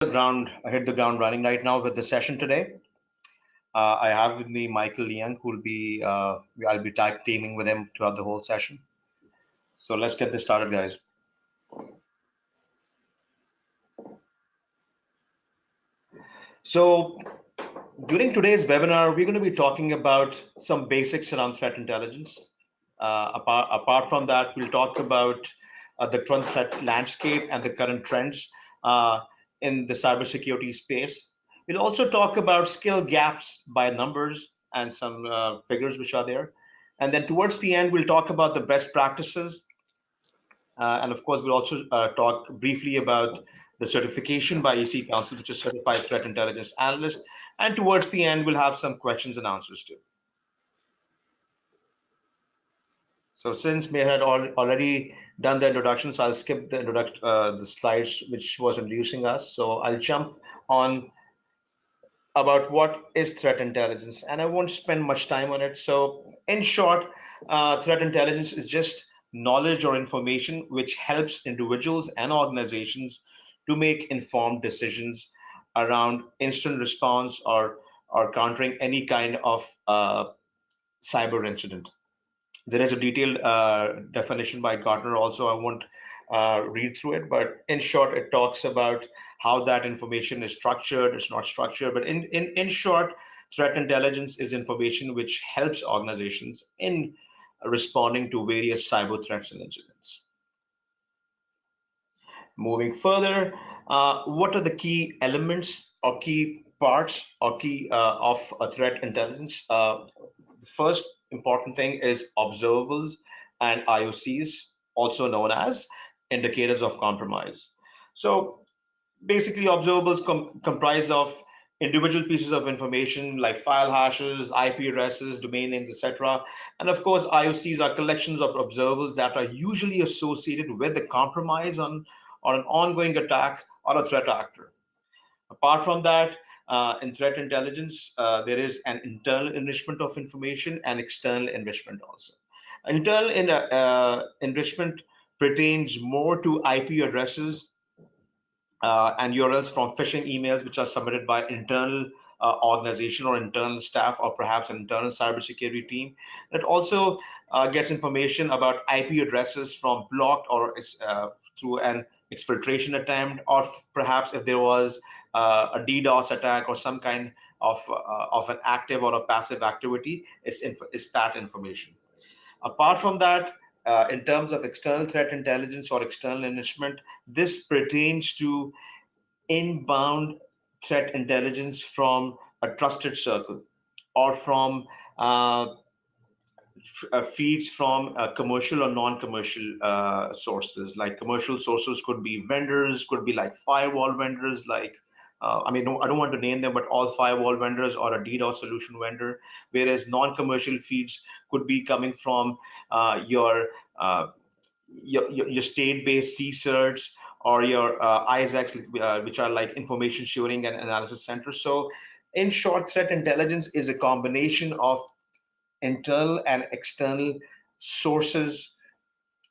I hit the ground running right now with the session today. I have with me Michael Leung, who will be I'll be tag teaming with him throughout the whole session. So let's get this started, guys. So during today's webinar, we're going to be talking about some basics around threat intelligence. Apart from that, we'll talk about the current threat landscape and the current trends uh, in the cybersecurity space. We'll also talk about skill gaps by numbers and some figures which are there. And then towards the end, we'll talk about the best practices. And of course, we'll also talk briefly about the certification by EC Council, which is Certified Threat Intelligence Analyst. And towards the end, we'll have some questions and answers too. So since Meher had already done the introductions, I'll skip the slides which was introducing us. So I'll jump on about what is threat intelligence, and I won't spend much time on it. So in short, threat intelligence is just knowledge or information which helps individuals and organizations to make informed decisions around instant response or countering any kind of cyber incident. There is a detailed definition by Gartner also. I won't read through it, but in short, it talks about how that information is structured. It's not structured, but in short, threat intelligence is information which helps organizations in responding to various cyber threats and incidents. Moving further, what are the key elements or key parts or key of a threat intelligence? The first important thing is observables and IOCs, also known as indicators of compromise. So basically, observables comprise of individual pieces of information like file hashes, IP addresses, domain names, etc. And of course, IOCs are collections of observables that are usually associated with a compromise on or an ongoing attack or a threat actor. Apart from that, in threat intelligence, there is an internal enrichment of information and external enrichment also. Enrichment pertains more to IP addresses and URLs from phishing emails which are submitted by internal organization or internal staff or perhaps an internal cybersecurity team. It also gets information about IP addresses from blocked or through an exfiltration attempt, or perhaps if there was a DDoS attack or some kind of an active or a passive activity, it's that information. Apart from that, in terms of external threat intelligence or external enrichment, this pertains to inbound threat intelligence from a trusted circle or from feeds from commercial or non-commercial sources. Like commercial sources could be vendors, could be like firewall vendors, like I mean, no, I don't want to name them, but all firewall vendors or a DDoS solution vendor. Whereas non-commercial feeds could be coming from uh, your state-based CSERTs or your ISACs, which are like information sharing and analysis centers. So in short, threat intelligence is a combination of internal and external sources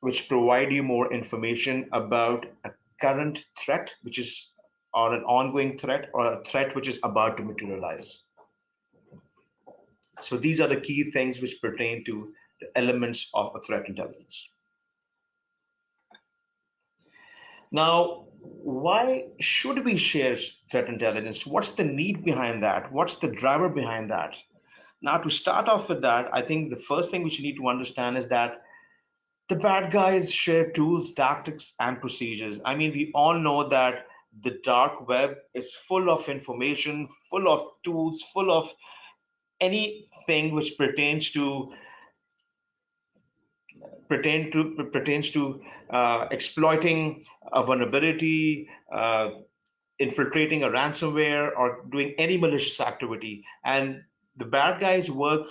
which provide you more information about a current threat, which is or an ongoing threat or a threat which is about to materialize. So these are the key things which pertain to the elements of a threat intelligence. Now, why should we share threat intelligence? What's the need behind that? What's the driver behind that? Now, to start off with that, I think the first thing which you need to understand is that the bad guys share tools, tactics, and procedures. I mean, we all know that the dark web is full of information, full of tools, full of anything which pertains to exploiting a vulnerability, infiltrating a ransomware, or doing any malicious activity. And the bad guys work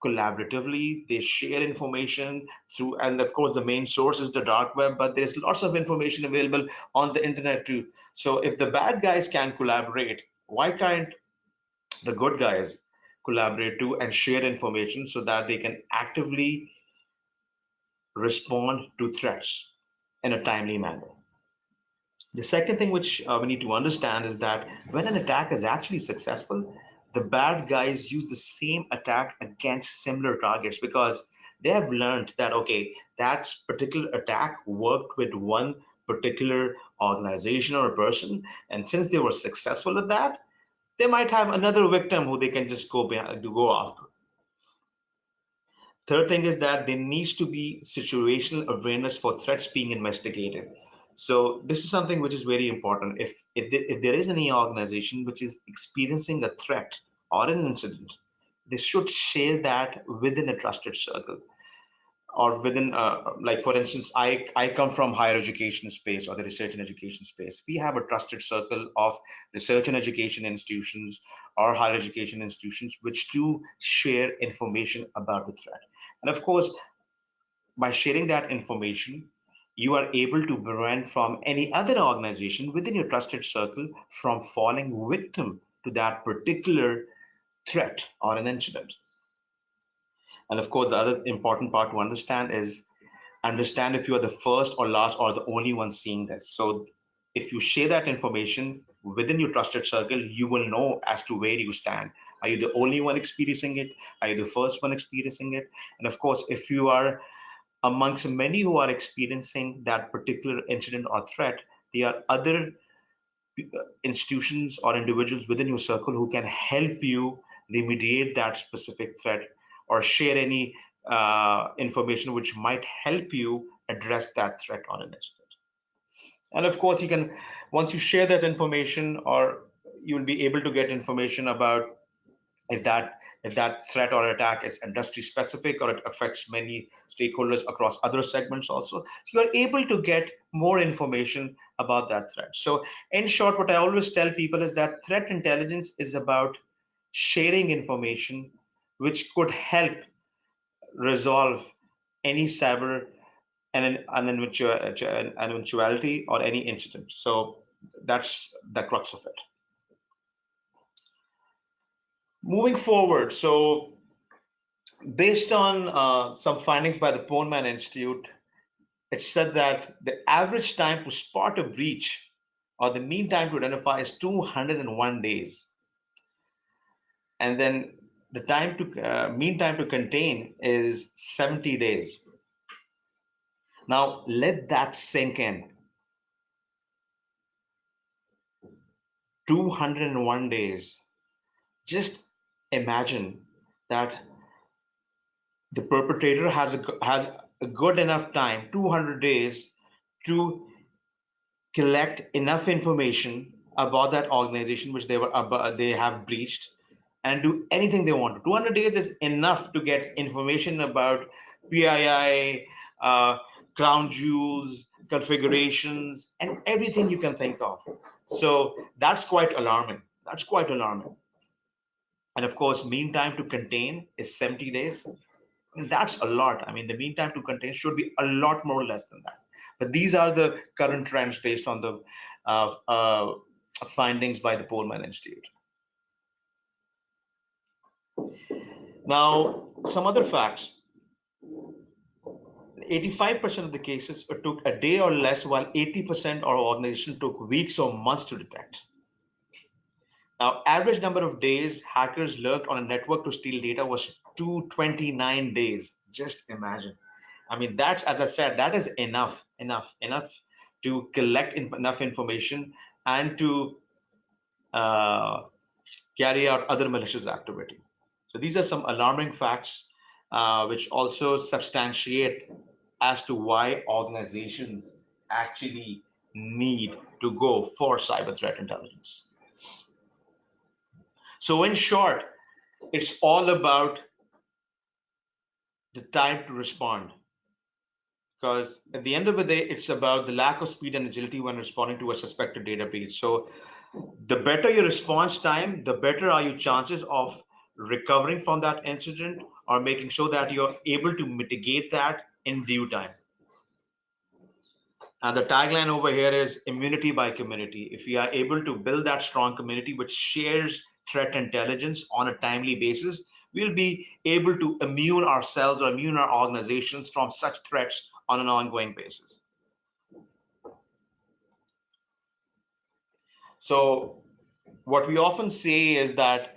collaboratively. They share information through, and of course, the main source is the dark web, but there's lots of information available on the internet too. So if the bad guys can collaborate, why can't the good guys collaborate too and share information so that they can actively respond to threats in a timely manner? The second thing which we need to understand is that when an attack is actually successful, the bad guys use the same attack against similar targets because they have learned that, okay, that particular attack worked with one particular organization or a person. And since they were successful at that, they might have another victim who they can just go after. Third thing is that there needs to be situational awareness for threats being investigated. So this is something which is very important. If there is any organization which is experiencing a threat or an incident, they should share that within a trusted circle or within, like for instance, I come from higher education space or the research and education space. We have a trusted circle of research and education institutions or higher education institutions which do share information about the threat. And of course, by sharing that information, you are able to prevent from any other organization within your trusted circle from falling victim to that particular threat or an incident. And of course, the other important part to understand is understand if you are the first or last or the only one seeing this. So if you share that information within your trusted circle, you will know as to where you stand. Are you the only one experiencing it? Are you the first one experiencing it? And of course, if you are amongst many who are experiencing that particular incident or threat, there are other institutions or individuals within your circle who can help you remediate that specific threat or share any information which might help you address that threat or an incident. And of course, you can, once you share that information, or you'll be able to get information about if that threat or attack is industry specific or it affects many stakeholders across other segments also. So you're able to get more information about that threat. So in short, what I always tell people is that threat intelligence is about sharing information which could help resolve any cyber an eventuality or any incident. So that's the crux of it. Moving forward, so based on some findings by the Pohlman Institute, it said that the average time to spot a breach or the mean time to identify is 201 days. And then the mean time to contain is 70 days. Now let that sink in. 201 days. Just imagine that the perpetrator has a good enough time, 200 days, to collect enough information about that organization which they have breached and do anything they want to. 200 days is enough to get information about PII, crown jewels, configurations, and everything you can think of. So that's quite alarming. That's quite alarming. And of course, mean time to contain is 70 days. That's a lot. I mean, the mean time to contain should be a lot more less than that. But these are the current trends based on the findings by the Pohlman Institute. Now, some other facts. 85% of the cases took a day or less, while 80% of organizations took weeks or months to detect. Now, average number of days hackers lurked on a network to steal data was 229 days. Just imagine. I mean, that's, as I said, that is enough to collect enough information and to uh, carry out other malicious activity. So these are some alarming facts which also substantiate as to why organizations actually need to go for cyber threat intelligence. So in short, it's all about the time to respond. Because at the end of the day, it's about the lack of speed and agility when responding to a suspected data breach. So the better your response time, the better are your chances of recovering from that incident or making sure that you're able to mitigate that in due time. And the tagline over here is immunity by community. If we are able to build that strong community which shares threat intelligence on a timely basis, we'll be able to immune ourselves or immune our organizations from such threats on an ongoing basis. So what we often say is that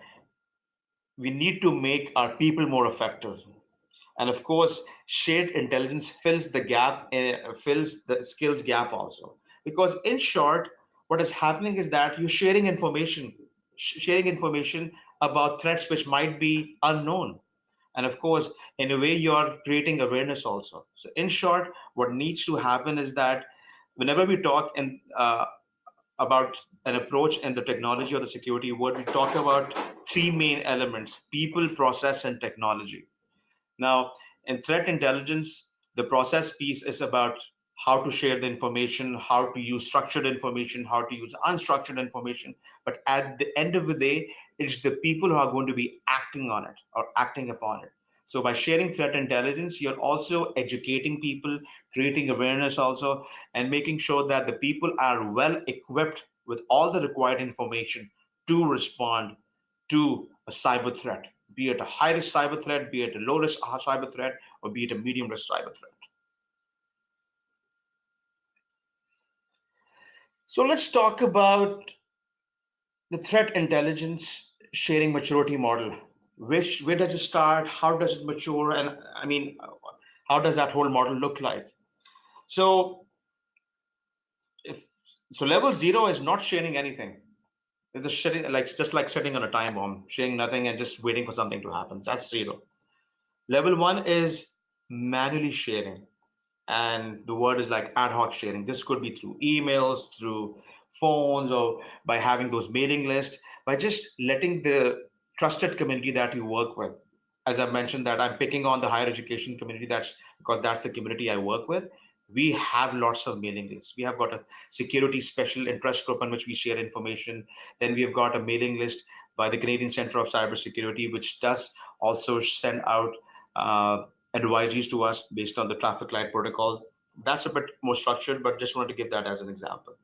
we need to make our people more effective. And of course, shared intelligence fills the skills gap also. Because in short, what is happening is that you're sharing information about threats which might be unknown. And of course, in a way, you're creating awareness also. So in short, what needs to happen is that whenever we talk about an approach in the technology or the security world, we talk about three main elements: people, process, and technology. Now, in threat intelligence, the process piece is about how to share the information, how to use structured information, how to use unstructured information. But at the end of the day, it's the people who are going to be acting on it or acting upon it. So by sharing threat intelligence, you're also educating people, creating awareness also, and making sure that the people are well equipped with all the required information to respond to a cyber threat, be it a high risk cyber threat, be it a low risk cyber threat, or be it a medium risk cyber threat. So let's talk about the threat intelligence sharing maturity model. Where does it start? How does it mature? And I mean, how does that whole model look like? So if level zero is not sharing anything. It's just like sitting on a time bomb, sharing nothing and just waiting for something to happen. That's zero. Level one is manually sharing. And the word is like ad hoc sharing. This could be through emails, through phones, or by having those mailing lists, by just letting the trusted community that you work with. As I mentioned, that I'm picking on the higher education community, that's because that's the community I work with. We have lots of mailing lists. We have got a security special interest group on which we share information. Then we have got a mailing list by the Canadian Center of Cybersecurity, which does also send out advisories to us based on the traffic light protocol. That's a bit more structured, but just wanted to give that as an example.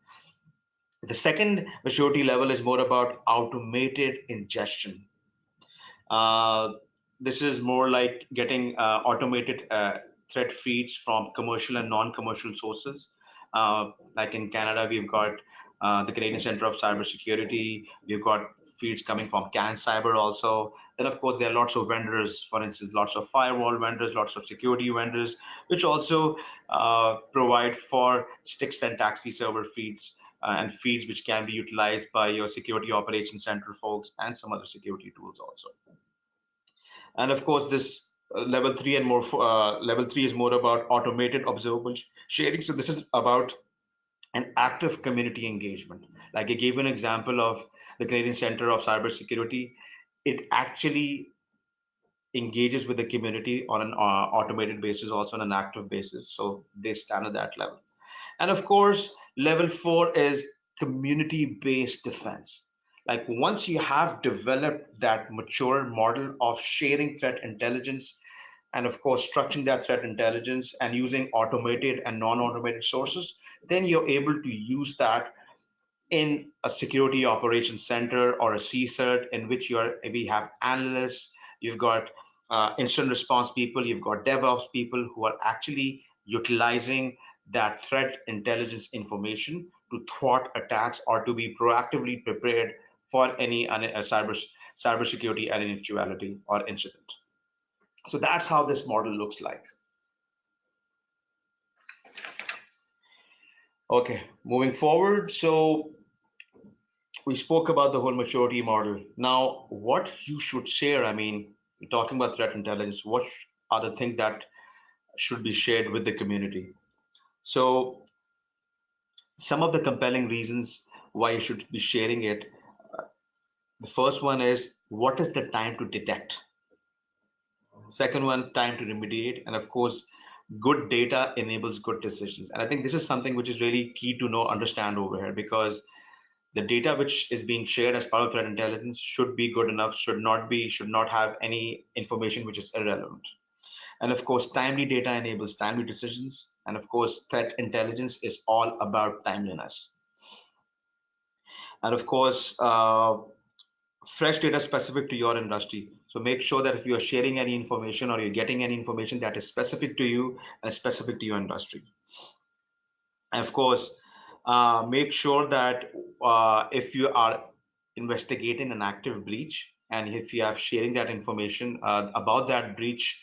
The second maturity level is more about automated ingestion. Uh, this is more like getting automated threat feeds from commercial and non-commercial sources. Like in Canada, we've got the Canadian Center of Cybersecurity. We've got feeds coming from Can Cyber also. Then, of course, there are lots of vendors. For instance, lots of firewall vendors, lots of security vendors, which also provide for Stix and taxi server feeds and feeds which can be utilized by your security operations center folks and some other security tools also. And of course, this level three is more about automated observable sharing. So this is about an active community engagement. Like I gave an example of the Canadian Center of Cybersecurity. It actually engages with the community on an automated basis, also on an active basis. So they stand at that level. And of course, level four is community based defense. Like once you have developed that mature model of sharing threat intelligence and of course structuring that threat intelligence and using automated and non-automated sources, then you're able to use that in a security operations center or a CSERT in which we have analysts, you've got incident response people, you've got DevOps people who are actually utilizing that threat intelligence information to thwart attacks or to be proactively prepared for any cybersecurity eventuality or incident. So that's how this model looks like. Okay, moving forward. So we spoke about the whole maturity model. Now, what you should share, I mean, we're talking about threat intelligence, what are the things that should be shared with the community? So, some of the compelling reasons why you should be sharing it. The first one is what is the time to detect? Second one, time to remediate. And of course, good data enables good decisions. And I think this is something which is really key to know, understand over here because the data which is being shared as part of threat intelligence should be good enough, should not have any information which is irrelevant. And of course, timely data enables timely decisions. And of course, threat intelligence is all about timeliness. And of course, fresh data specific to your industry. So make sure that if you are sharing any information or you're getting any information that is specific to you and specific to your industry. And of course, Make sure that if you are investigating an active breach and if you are sharing that information about that breach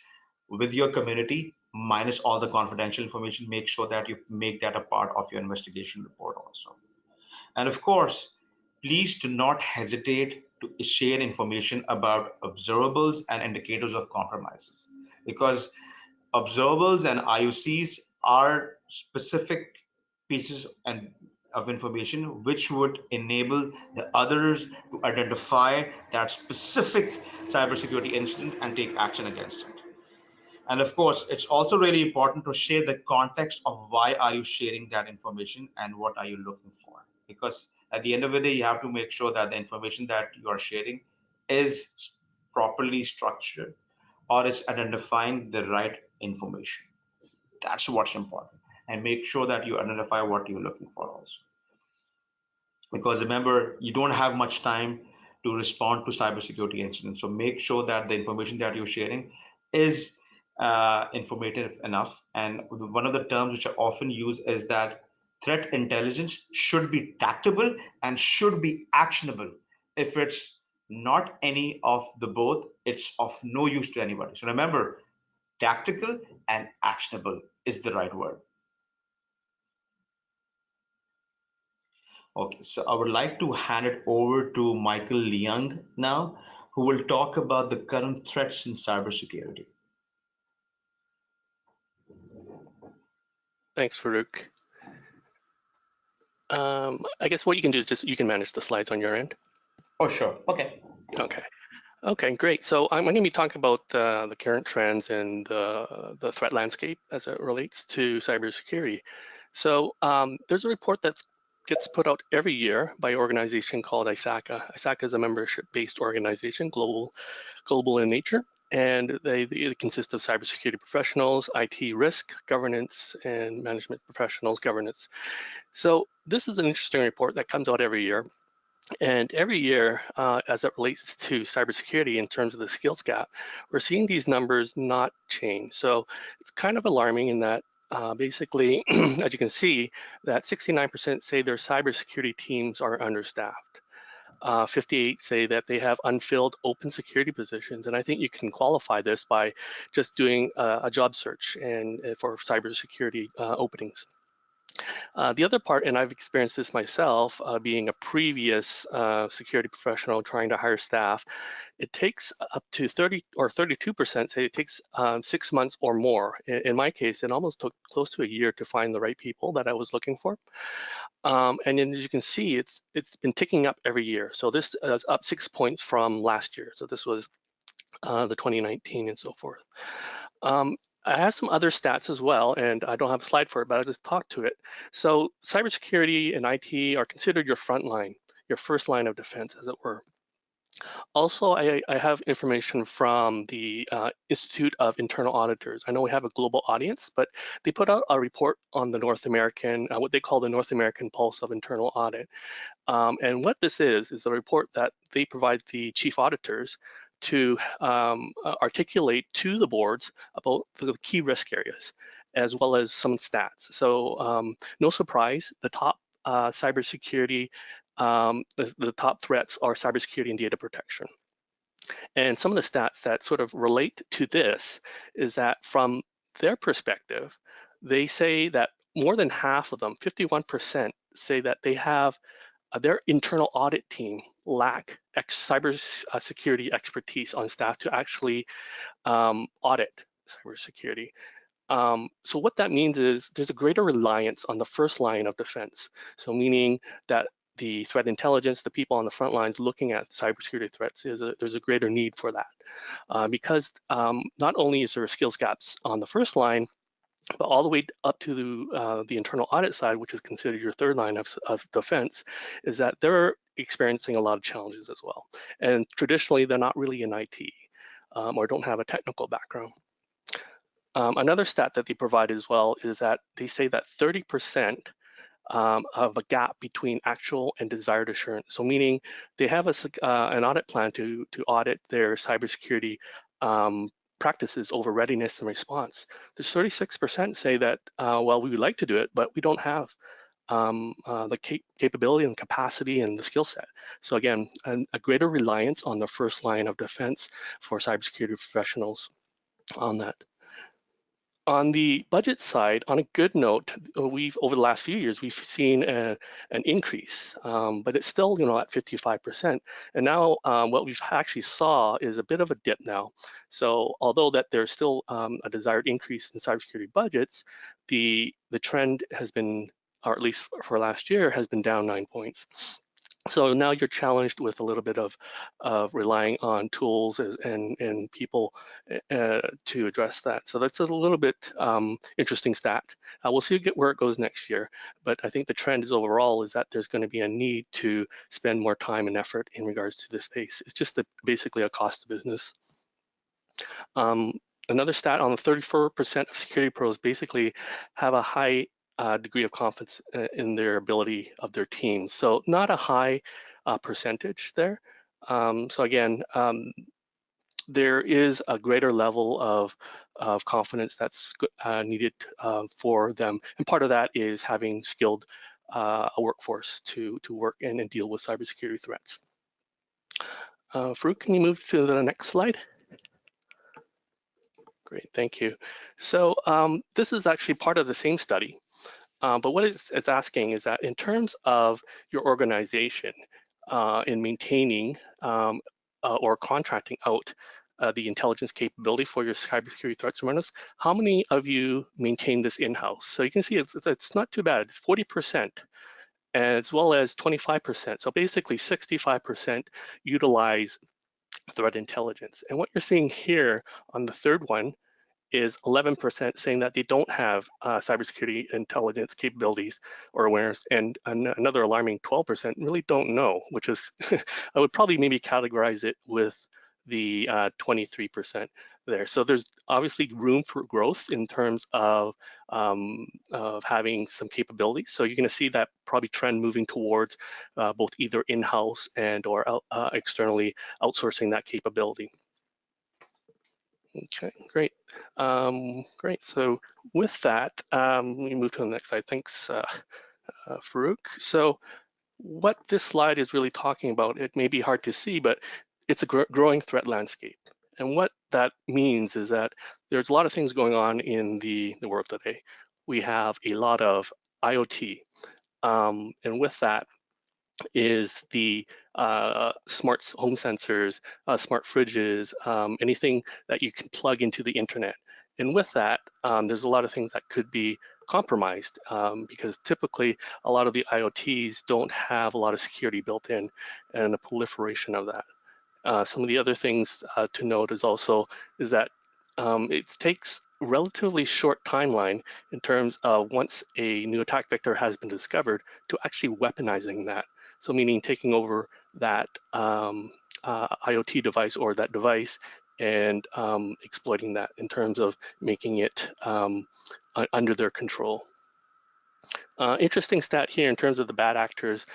with your community, minus all the confidential information, make sure that you make that a part of your investigation report also. And of course, please do not hesitate to share information about observables and indicators of compromises, because observables and IOCs are specific pieces of information which would enable the others to identify that specific cybersecurity incident and take action against it. And of course, it's also really important to share the context of why are you sharing that information and what are you looking for. Because at the end of the day, you have to make sure that the information that you are sharing is properly structured or is identifying the right information. That's what's important. And make sure that you identify what you're looking for also. Because remember, you don't have much time to respond to cybersecurity incidents. So make sure that the information that you're sharing is informative enough. And one of the terms which are often used is that threat intelligence should be tactable and should be actionable. If it's not any of the both, it's of no use to anybody. So remember, tactical and actionable is the right word. Okay, so I would like to hand it over to Michael Leung now, who will talk about the current threats in cybersecurity. Thanks, Farooq. I guess what you can do is just you can manage the slides on your end. Oh, sure. Okay. Okay. Okay, great. So I'm going to be talking about the current trends and the threat landscape as it relates to cybersecurity. So there's a report that gets put out every year by an organization called ISACA. ISACA is a membership-based organization, global in nature, and they consist of cybersecurity professionals, IT risk, governance, and management professionals, governance. So this is an interesting report that comes out every year. And every year, as it relates to cybersecurity in terms of the skills gap, we're seeing these numbers not change. So it's kind of alarming in that basically, as you can see, that 69% say their cybersecurity teams are understaffed. 58 say that they have unfilled open security positions, and I think you can qualify this by just doing a job search and for cybersecurity openings. The other part, and I've experienced this myself, being a previous security professional trying to hire staff, it takes up to 30 or 32% say it takes 6 months or more. In my case, it almost took close to a year to find the right people that I was looking for. And then as you can see, it's been ticking up every year. So this is up 6 points from last year. So this was the 2019 and so forth. I have some other stats as well, and I don't have a slide for it, but I'll just talk to it. So cybersecurity and IT are considered your front line, your first line of defense, as it were. Also, I have information from the Institute of Internal Auditors. I know we have a global audience, but they put out a report on the North American, what they call the North American Pulse of Internal Audit. And what this is a report that they provide the chief auditors to articulate to the boards about the key risk areas, as well as some stats. So no surprise, the top cybersecurity, the top threats are cybersecurity and data protection. And some of the stats that sort of relate to this is that from their perspective, they say that more than half of them, 51%, say that they have their internal audit team lack cybersecurity expertise on staff to actually audit cybersecurity. So what that means is there's a greater reliance on the first line of defense. So meaning that the threat intelligence, the people on the front lines looking at cybersecurity threats, there's a greater need for that. Because not only is there skills gaps on the first line, but all the way up to the internal audit side, which is considered your third line of defense, is that they're experiencing a lot of challenges as well. And traditionally, they're not really in IT or don't have a technical background. Another stat that they provide as well is that they say that 30% of a gap between actual and desired assurance. So meaning they have an audit plan to audit their cybersecurity practices over readiness and response. There's 36% say that, well, we would like to do it, but we don't have the capability and capacity and the skill set. So again, a greater reliance on the first line of defense for cybersecurity professionals on that. On the budget side, on a good note, we've over the last few years we've seen an increase, but it's still at 55%. And now what we've actually saw is a bit of a dip now. So although that there's still a desired increase in cybersecurity budgets, the trend has been, or at least for last year, has been down 9 points. So now you're challenged with a little bit of relying on tools and people to address that. So that's a little bit interesting stat. We'll see where it goes next year, but I think the trend is overall is that there's going to be a need to spend more time and effort in regards to this space. It's just basically a cost of business. Another stat on the 34% of security pros basically have a high degree of confidence in their ability of their teams. So not a high percentage there. So again, there is a greater level of confidence that's needed for them. And part of that is having skilled a workforce to work in and deal with cybersecurity threats. Farooq, can you move to the next slide? Great, thank you. So this is actually part of the same study, but what it's asking is that in terms of your organization in maintaining or contracting out the intelligence capability for your cybersecurity threats awareness, how many of you maintain this in-house? So you can see it's not too bad, it's 40%, as well as 25%. So basically 65% utilize threat intelligence. And what you're seeing here on the third one is 11% saying that they don't have cybersecurity intelligence capabilities or awareness, and another alarming 12% really don't know, which is, I would probably maybe categorize it with the 23% there. So there's obviously room for growth in terms of having some capabilities. So you're going to see that probably trend moving towards both either in-house and or externally outsourcing that capability. Okay, great. Great. So with that, we move to the next slide. Thanks, Farooq. So what this slide is really talking about, it may be hard to see, but it's a growing threat landscape. And what that means is that there's a lot of things going on in the world today. We have a lot of IoT, and with that, is the smart home sensors, smart fridges, anything that you can plug into the internet. And with that, there's a lot of things that could be compromised because typically a lot of the IoTs don't have a lot of security built in and a proliferation of that. Some of the other things to note is that it takes relatively short timeline in terms of once a new attack vector has been discovered to actually weaponizing that. So meaning taking over that IoT device or that device and exploiting that in terms of making it under their control. Interesting stat here in terms of the bad actors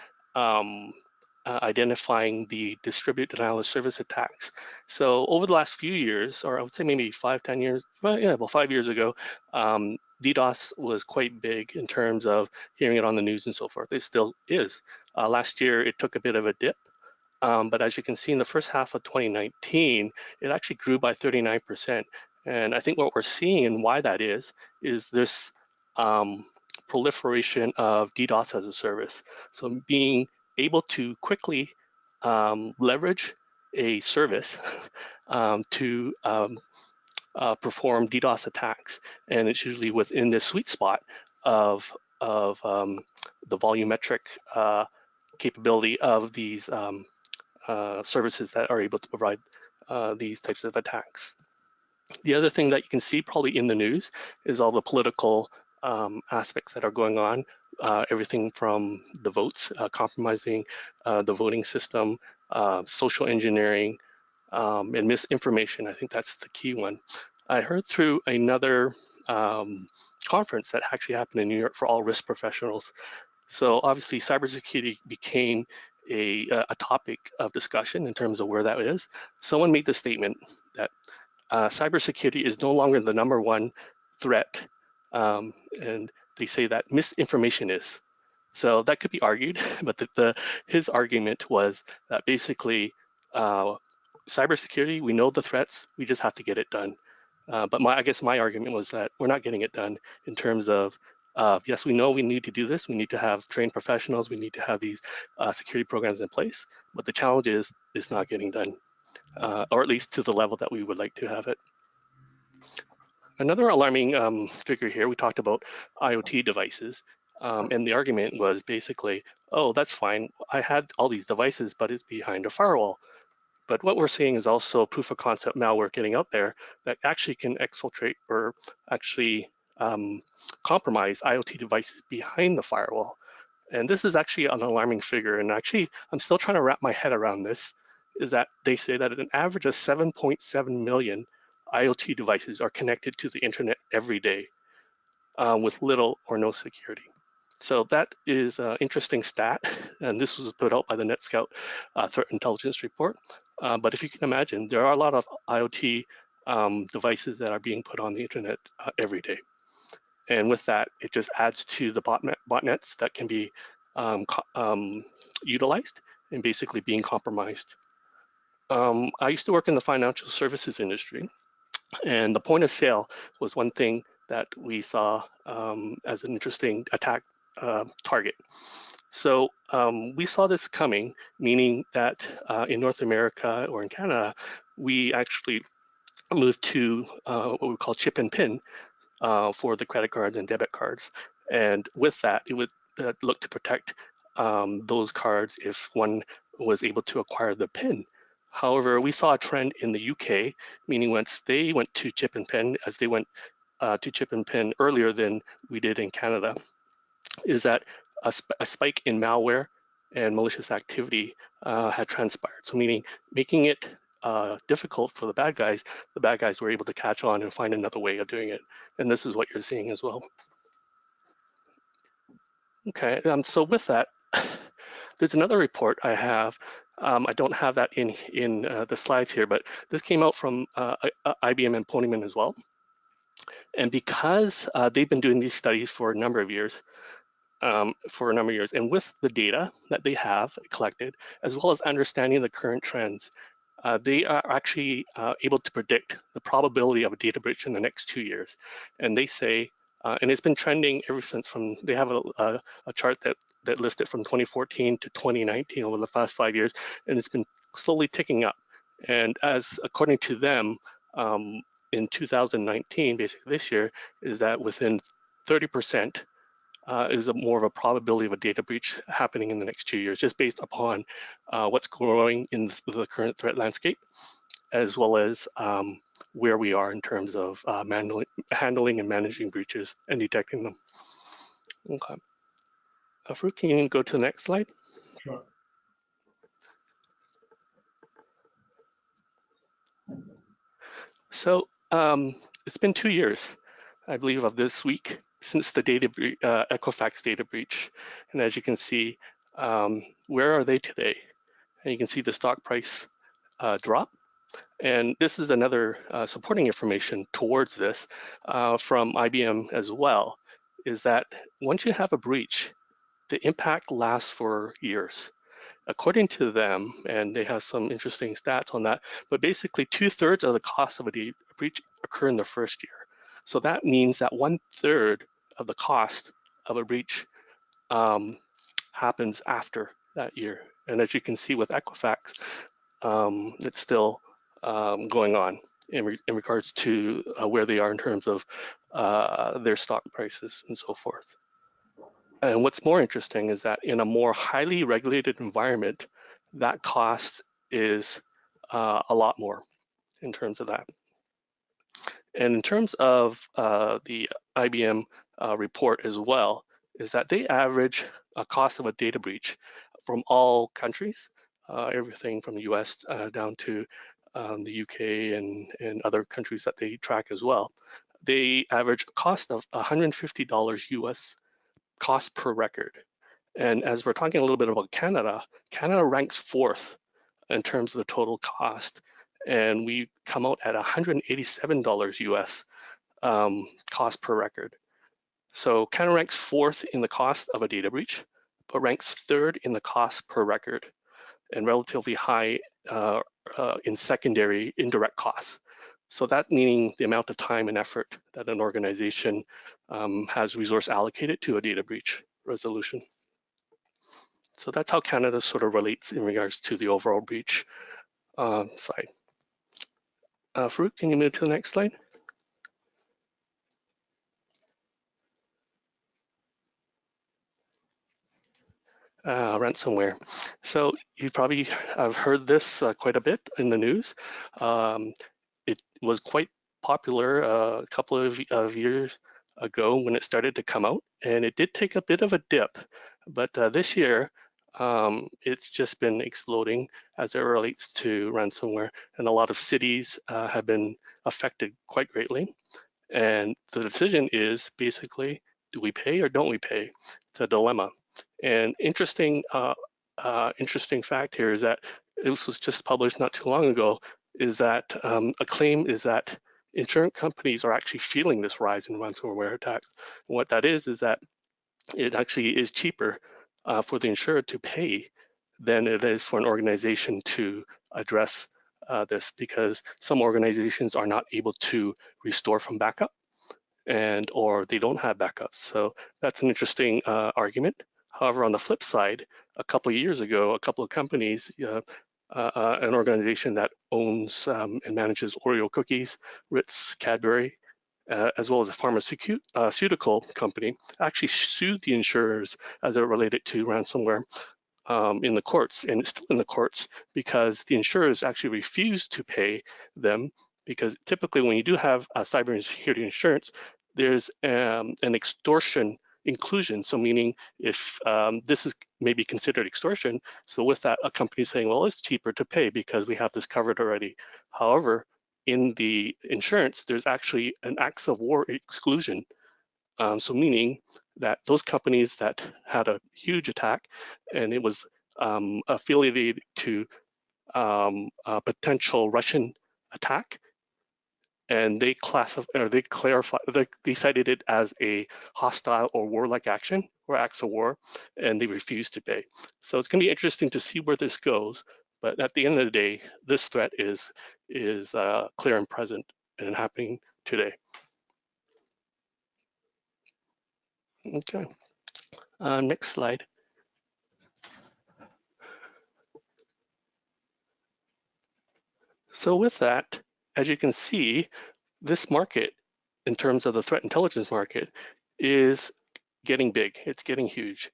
identifying the distributed denial of service attacks. So over the last few years, or I would say maybe 5-10 years, well, yeah, well, 5 years ago, DDoS was quite big in terms of hearing it on the news and so forth. It still is. Last year, it took a bit of a dip, but as you can see in the first half of 2019, it actually grew by 39%. And I think what we're seeing and why that is this proliferation of DDoS as a service. So being able to quickly leverage a service to perform DDoS attacks, and it's usually within this sweet spot of the volumetric capability of these services that are able to provide these types of attacks. The other thing that you can see probably in the news is all the political aspects that are going on. Everything from the votes, compromising the voting system, social engineering, and misinformation. I think that's the key one. I heard through another conference that actually happened in New York for all risk professionals. So obviously cybersecurity became a topic of discussion in terms of where that is. Someone made the statement that cybersecurity is no longer the #1 threat, and they say that misinformation is. So that could be argued, but his argument was that basically cybersecurity, we know the threats, we just have to get it done. But I guess my argument was that we're not getting it done in terms of, yes, we know we need to do this, we need to have trained professionals, we need to have these security programs in place, but the challenge is it's not getting done, or at least to the level that we would like to have it. Another alarming figure here, we talked about IoT devices, and the argument was basically, oh, that's fine, I had all these devices, but it's behind a firewall. But what we're seeing is also proof of concept malware getting out there that actually can exfiltrate or actually compromise IoT devices behind the firewall. And this is actually an alarming figure. And actually, I'm still trying to wrap my head around this, is that they say that an average of 7.7 million IoT devices are connected to the internet every day with little or no security. So that is an interesting stat, and this was put out by the NetScout Threat Intelligence Report. But if you can imagine, there are a lot of IoT devices that are being put on the internet every day. And with that, it just adds to the botnets that can be utilized and basically being compromised. I used to work in the financial services industry, and the point of sale was one thing that we saw as an interesting attack target. So we saw this coming, meaning that in North America or in Canada, we actually moved to what we call chip and pin for the credit cards and debit cards. And with that, it would look to protect those cards if one was able to acquire the pin. However, we saw a trend in the UK, meaning once they went to chip and pin, as they went to chip and pin earlier than we did in Canada, is that a spike in malware and malicious activity had transpired. So meaning making it difficult for the bad guys were able to catch on and find another way of doing it. And this is what you're seeing as well. Okay, so with that, there's another report I have. I don't have that in the slides here, but this came out from IBM and Ponyman as well. And because they've been doing these studies for a number of years, and with the data that they have collected, as well as understanding the current trends, they are actually able to predict the probability of a data breach in the next 2 years. And they say, and it's been trending ever since they have a chart that lists it from 2014 to 2019 over the past 5 years, and it's been slowly ticking up. And as according to them, in 2019, basically this year, is that within 30% is more of a probability of a data breach happening in the next 2 years, just based upon what's growing in the current threat landscape, as well as where we are in terms of handling and managing breaches and detecting them. Okay. Farooq, can you go to the next slide? Sure. So it's been 2 years, I believe, of this week since the Equifax data breach. And as you can see, where are they today? And you can see the stock price drop. And this is another supporting information towards this from IBM as well, is that once you have a breach, the impact lasts for years. According to them, and they have some interesting stats on that, but basically 2/3 of the cost of a breach occur in the first year. So that means that 1/3 of the cost of a breach happens after that year. And as you can see with Equifax, it's still going on in regards to where they are in terms of their stock prices and so forth. And what's more interesting is that in a more highly regulated environment, that cost is a lot more in terms of that. And in terms of the IBM report as well, is that they average a cost of a data breach from all countries, everything from the US down to the UK and other countries that they track as well. They average a cost of $150 US cost per record. And as we're talking a little bit about Canada, Canada ranks 4th in terms of the total cost. And we come out at $187 US cost per record. So Canada ranks 4th in the cost of a data breach, but ranks third in the cost per record and relatively high in secondary indirect costs. So that meaning the amount of time and effort that an organization has resource allocated to a data breach resolution. So that's how Canada sort of relates in regards to the overall breach side. Farooq, can you move to the next slide? Ransomware. So you probably have heard this quite a bit in the news. It was quite popular a couple of years ago when it started to come out, and it did take a bit of a dip. But this year, it's just been exploding as it relates to ransomware, and a lot of cities have been affected quite greatly. And the decision is basically, do we pay or don't we pay? It's a dilemma. And interesting fact here is that this was just published not too long ago, is that a claim is that insurance companies are actually feeling this rise in ransomware attacks. And what that is that it actually is cheaper for the insurer to pay than it is for an organization to address this, because some organizations are not able to restore from backup, and or they don't have backups. So that's an interesting argument. However, on the flip side, a couple of years ago, a couple of companies, an organization that owns and manages Oreo cookies, Ritz, Cadbury, as well as a pharmaceutical company, actually sued the insurers as it related to ransomware in the courts, and it's still in the courts because the insurers actually refused to pay them, because typically when you do have cybersecurity insurance, there's an extortion inclusion. So meaning if this is maybe considered extortion, so with that, a company is saying, well, it's cheaper to pay because we have this covered already. However, in the insurance, there's actually an acts of war exclusion. So meaning that those companies that had a huge attack and it was affiliated to a potential Russian attack, and they they cited it as a hostile or warlike action or acts of war, and they refused to pay. So it's going to be interesting to see where this goes. But at the end of the day, this threat is clear and present and happening today. Okay, next slide. So with that, as you can see, this market, in terms of the threat intelligence market, is getting big. It's getting huge.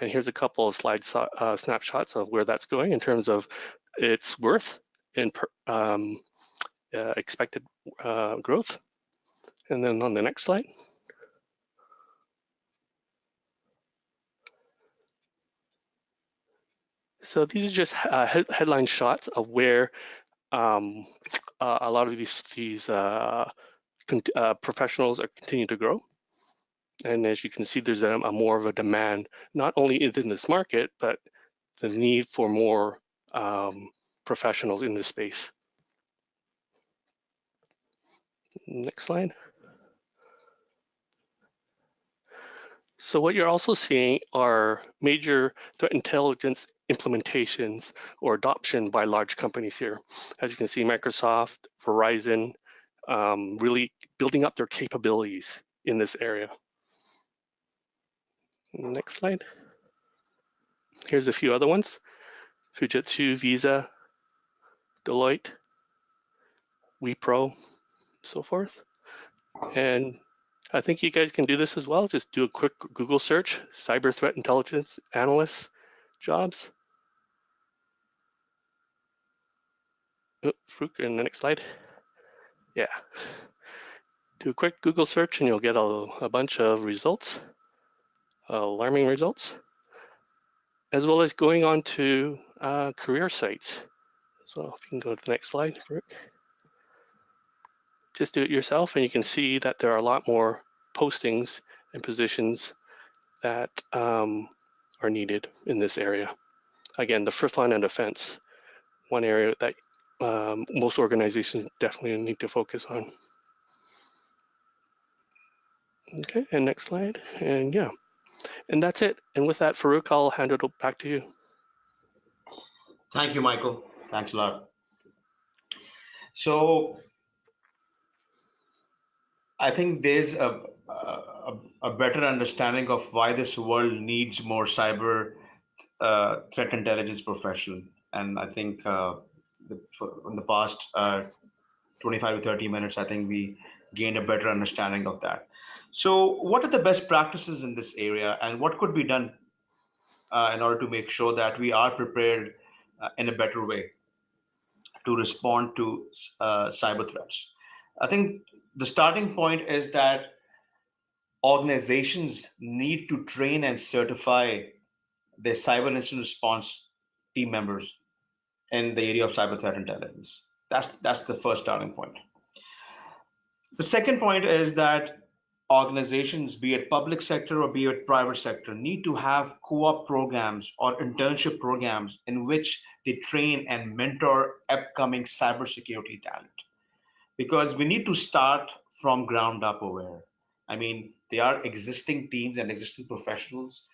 And here's a couple of snapshots of where that's going in terms of its worth and expected growth. And then on the next slide. So these are just headline shots of where a lot of these professionals are continuing to grow. And as you can see, there's a more of a demand, not only within this market, but the need for more professionals in this space. Next slide. So what you're also seeing are major threat intelligence implementations or adoption by large companies here. As you can see, Microsoft, Verizon, really building up their capabilities in this area. Next slide. Here's a few other ones. Fujitsu, Visa, Deloitte, Wipro, so forth. And I think you guys can do this as well. Just do a quick Google search, Cyber Threat Intelligence Analyst jobs. Farooq, in the next slide. Yeah. Do a quick Google search and you'll get a bunch of results, alarming results, as well as going on to career sites. So if you can go to the next slide, Farooq. Just do it yourself and you can see that there are a lot more postings and positions that are needed in this area. Again, the first line of defense, one area that most organizations definitely need to focus on. Okay, and next slide. And yeah, And that's it. And with that, Farooq, I'll hand it back to you. Thank you, Michael. Thanks a lot. So I think there's a better understanding of why this world needs more cyber threat intelligence professional. And I think in the past 25 to 30 minutes, I think we gained a better understanding of that. So, what are the best practices in this area, and what could be done in order to make sure that we are prepared in a better way to respond to cyber threats? I think the starting point is that organizations need to train and certify their cyber incident response team members in the area of cyber threat intelligence. That's the first starting point. The second point is that organizations, be it public sector or be it private sector, need to have co-op programs or internship programs in which they train and mentor upcoming cybersecurity talent. Because we need to start from ground up aware. I mean, there are existing teams and existing professionals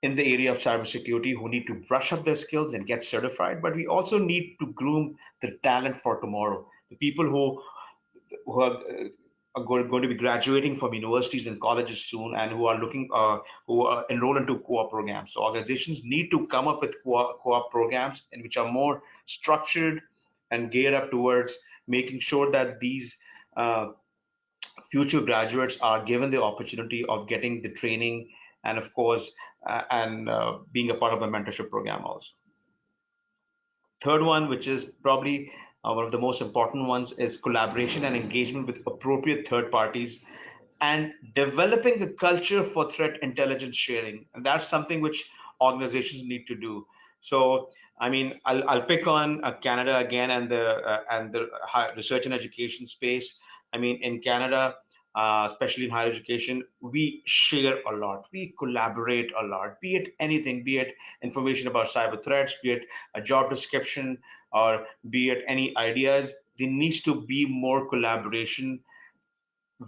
in the area of cybersecurity who need to brush up their skills and get certified, but we also need to groom the talent for tomorrow. The people who are going to be graduating from universities and colleges soon and who are looking who are enrolled into co-op programs. So organizations need to come up with co-op programs in which are more structured and geared up towards making sure that these uh, future graduates are given the opportunity of getting the training and of course and being a part of a mentorship program also. Third one, which is probably one of the most important ones, is collaboration and engagement with appropriate third parties and developing a culture for threat intelligence sharing. And that's something which organizations need to do. So, I mean, I'll pick on Canada again and the research and education space. I mean, in Canada, especially in higher education, we share a lot, we collaborate a lot, be it anything, be it information about cyber threats, be it a job description, or be it any ideas. There needs to be more collaboration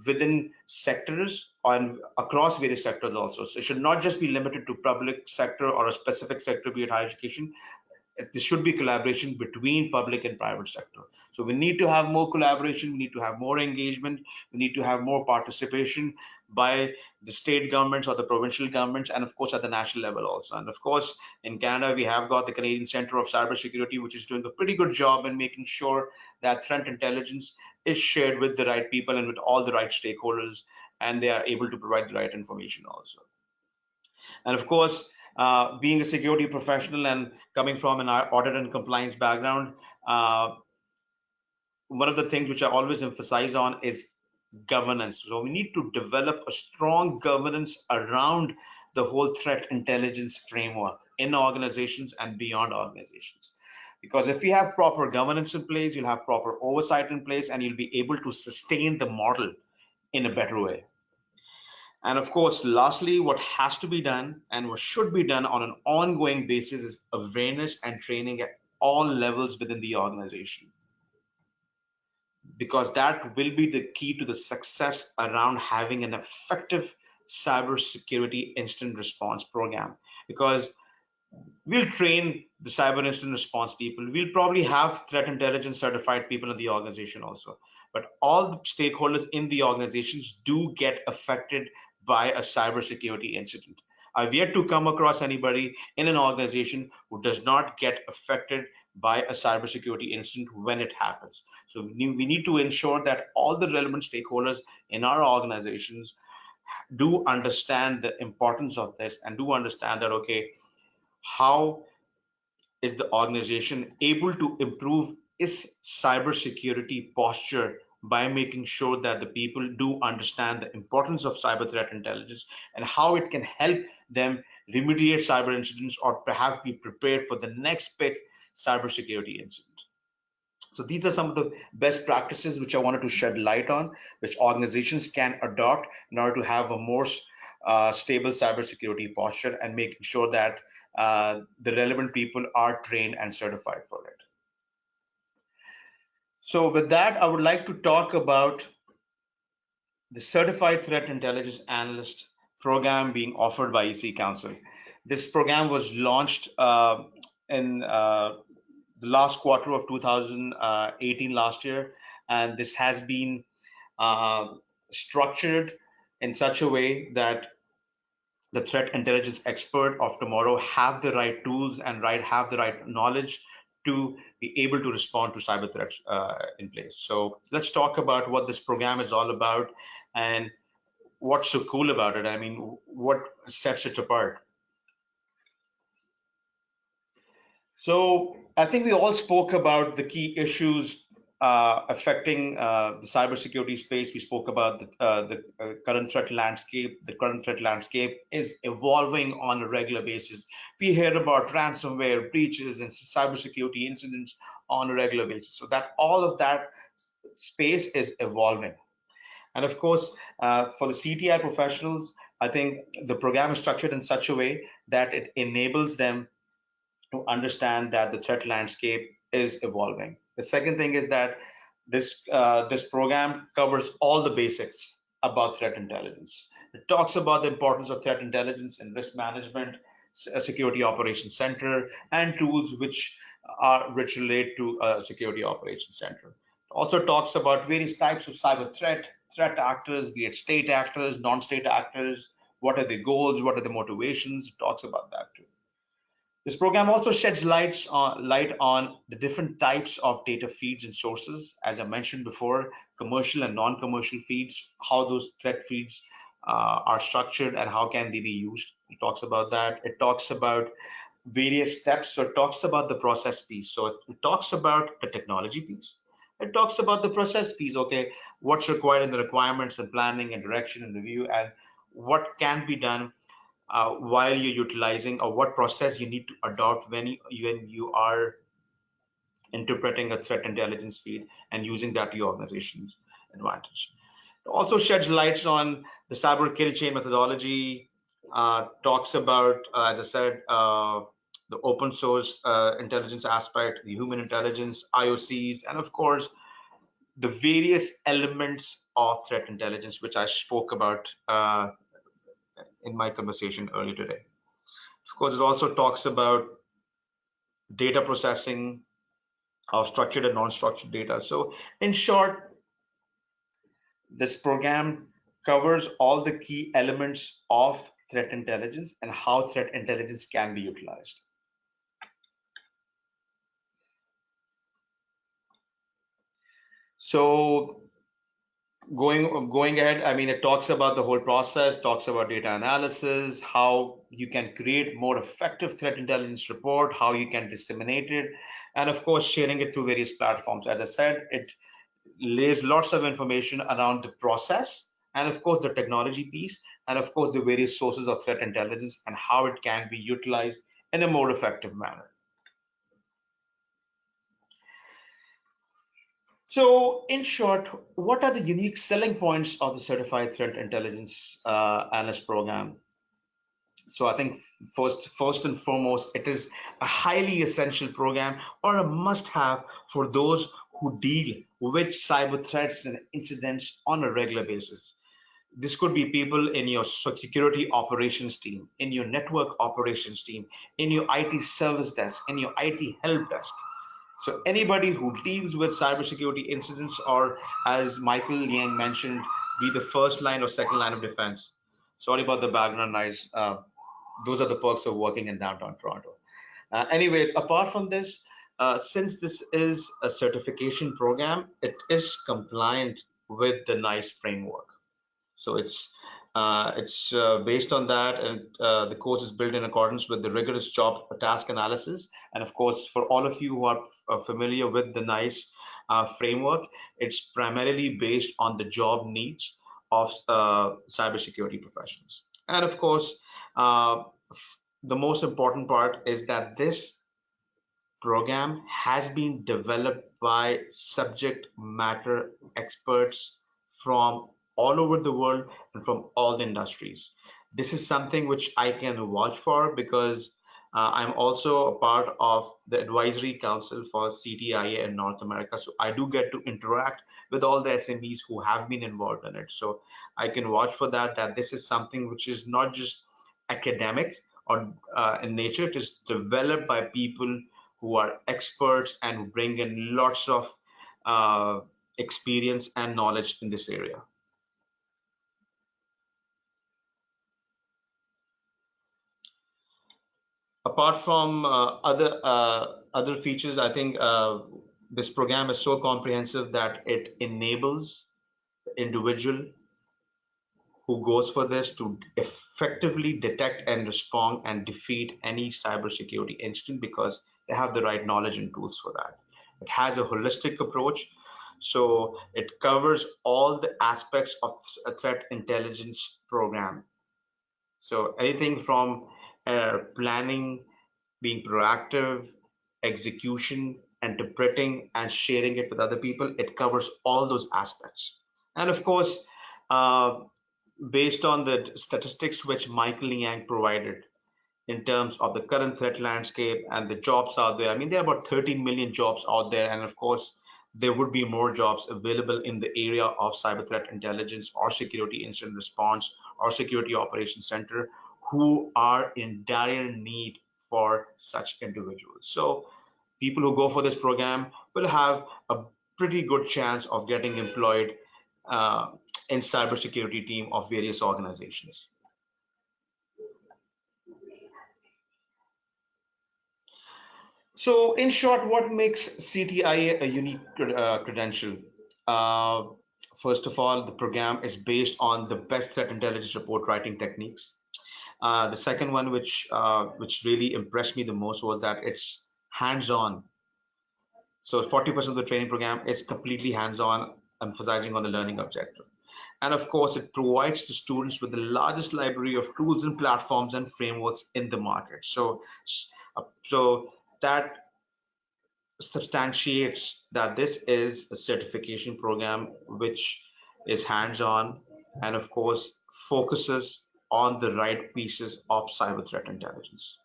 within sectors and across various sectors also. So it should not just be limited to public sector or a specific sector, be it higher education. This should be collaboration between public and private sector. So we need to have more collaboration, we need to have more engagement, we need to have more participation by the state governments or the provincial governments, and of course at the national level also. And of course, in Canada, we have got the Canadian Centre of Cybersecurity, which is doing a pretty good job in making sure that threat intelligence is shared with the right people and with all the right stakeholders, and they are able to provide the right information also. And of course, being a security professional and coming from an audit and compliance background, one of the things which I always emphasize on is governance. So we need to develop a strong governance around the whole threat intelligence framework in organizations and beyond organizations. Because if you have proper governance in place, you'll have proper oversight in place, and you'll be able to sustain the model in a better way. And of course, lastly, what has to be done and what should be done on an ongoing basis is awareness and training at all levels within the organization, because that will be the key to the success around having an effective cybersecurity incident response program. Because we'll train the cyber incident response people. We'll probably have threat intelligence certified people in the organization also. But all the stakeholders in the organizations do get affected by a cybersecurity incident. I've yet to come across anybody in an organization who does not get affected by a cybersecurity incident when it happens. So we need to ensure that all the relevant stakeholders in our organizations do understand the importance of this and do understand that, okay, how is the organization able to improve its cybersecurity posture by making sure that the people do understand the importance of cyber threat intelligence and how it can help them remediate cyber incidents or perhaps be prepared for the next big cybersecurity incident. So these are some of the best practices which I wanted to shed light on, which organizations can adopt in order to have a more stable cybersecurity posture and making sure that the relevant people are trained and certified for it. So with that, I would like to talk about the Certified Threat Intelligence Analyst program being offered by EC Council. This program was launched in the last quarter of 2018 last year, and this has been uh, structured in such a way that the threat intelligence expert of tomorrow have the right tools and have the right knowledge to be able to respond to cyber threats in place. So let's talk about what this program is all about and what's so cool about it. I mean, what sets it apart? So I think we all spoke about the key issues affecting the cybersecurity space. We spoke about the current threat landscape. The current threat landscape is evolving on a regular basis. We hear about ransomware breaches and cybersecurity incidents on a regular basis. So that all of that space is evolving. And of course, for the CTI professionals, I think the program is structured in such a way that it enables them to understand that the threat landscape is evolving. The second thing is that this program covers all the basics about threat intelligence. It talks about the importance of threat intelligence in risk management, security operations center, and tools which relate to security operations center. It also talks about various types of cyber threat actors, be it state actors, non-state actors. What are the goals? What are the motivations? It talks about that too. This program also sheds light on the different types of data feeds and sources. As I mentioned before, commercial and non-commercial feeds, how those threat feeds are structured and how can they be used. It talks about that. It talks about various steps. So it talks about the process piece. So it talks about the technology piece. It talks about the process piece. Okay, what's required in the requirements and planning and direction and review, and what can be done while you're utilizing, or what process you need to adopt when you are interpreting a threat intelligence feed and using that to your organization's advantage. It also sheds lights on the cyber kill chain methodology, talks about, as I said, the open source intelligence aspect, the human intelligence, IOCs, and of course, the various elements of threat intelligence, which I spoke about in my conversation earlier today. Of course, it also talks about data processing of structured and non-structured data. So in short, this program covers all the key elements of threat intelligence and how threat intelligence can be utilized. So going ahead, I mean, it talks about the whole process, talks about data analysis, how you can create more effective threat intelligence report, how you can disseminate it, and of course, sharing it through various platforms. As I said, it lays lots of information around the process and of course the technology piece and of course the various sources of threat intelligence and how it can be utilized in a more effective manner. So in short, what are the unique selling points of the certified threat intelligence analyst program? So I think first and foremost, it is a highly essential program or a must-have for those who deal with cyber threats and incidents on a regular basis. This could be people in your security operations team, in your network operations team, in your IT service desk, in your IT help desk. So anybody who deals with cybersecurity incidents, or as Michael Leung mentioned, be the first line or second line of defense. Sorry about the background noise. Those are the perks of working in downtown Toronto. Anyways, apart from this, since this is a certification program, it is compliant with the NICE framework. So it's based on that, and the course is built in accordance with the rigorous job task analysis. And of course, for all of you who are familiar with the NICE framework, it's primarily based on the job needs of cybersecurity professionals. And of course, uh, the most important part is that this program has been developed by subject matter experts from all over the world and from all the industries. This is something which I can vouch for because I'm also a part of the advisory council for CTIA in North America. So I do get to interact with all the SMEs who have been involved in it. So I can vouch for that, that this is something which is not just academic or in nature. It is developed by people who are experts and who bring in lots of uh, experience and knowledge in this area. Apart from other features, I think this program is so comprehensive that it enables the individual who goes for this to effectively detect and respond and defeat any cybersecurity incident because they have the right knowledge and tools for that. It has a holistic approach, so it covers all the aspects of a threat intelligence program. So anything from planning, being proactive, execution, interpreting, and sharing it with other people, it covers all those aspects. And of course, uh, based on the statistics which Michael Leung provided in terms of the current threat landscape and the jobs out there, I mean, there are about 13 million jobs out there. And of course, there would be more jobs available in the area of cyber threat intelligence or security incident response or security operations center who are in dire need for such individuals. So people who go for this program will have a pretty good chance of getting employed uh, in cybersecurity team of various organizations. So, in short, what makes CTIA a unique credential? Uh, First of all, the program is based on the best threat intelligence report writing techniques. The second one, which really impressed me the most, was that it's hands-on. So 40% of the training program is completely hands-on, emphasizing on the learning objective. And of course, it provides the students with the largest library of tools and platforms and frameworks in the market. So that substantiates that this is a certification program which is hands-on and of course focuses on the right pieces of cyber threat intelligence.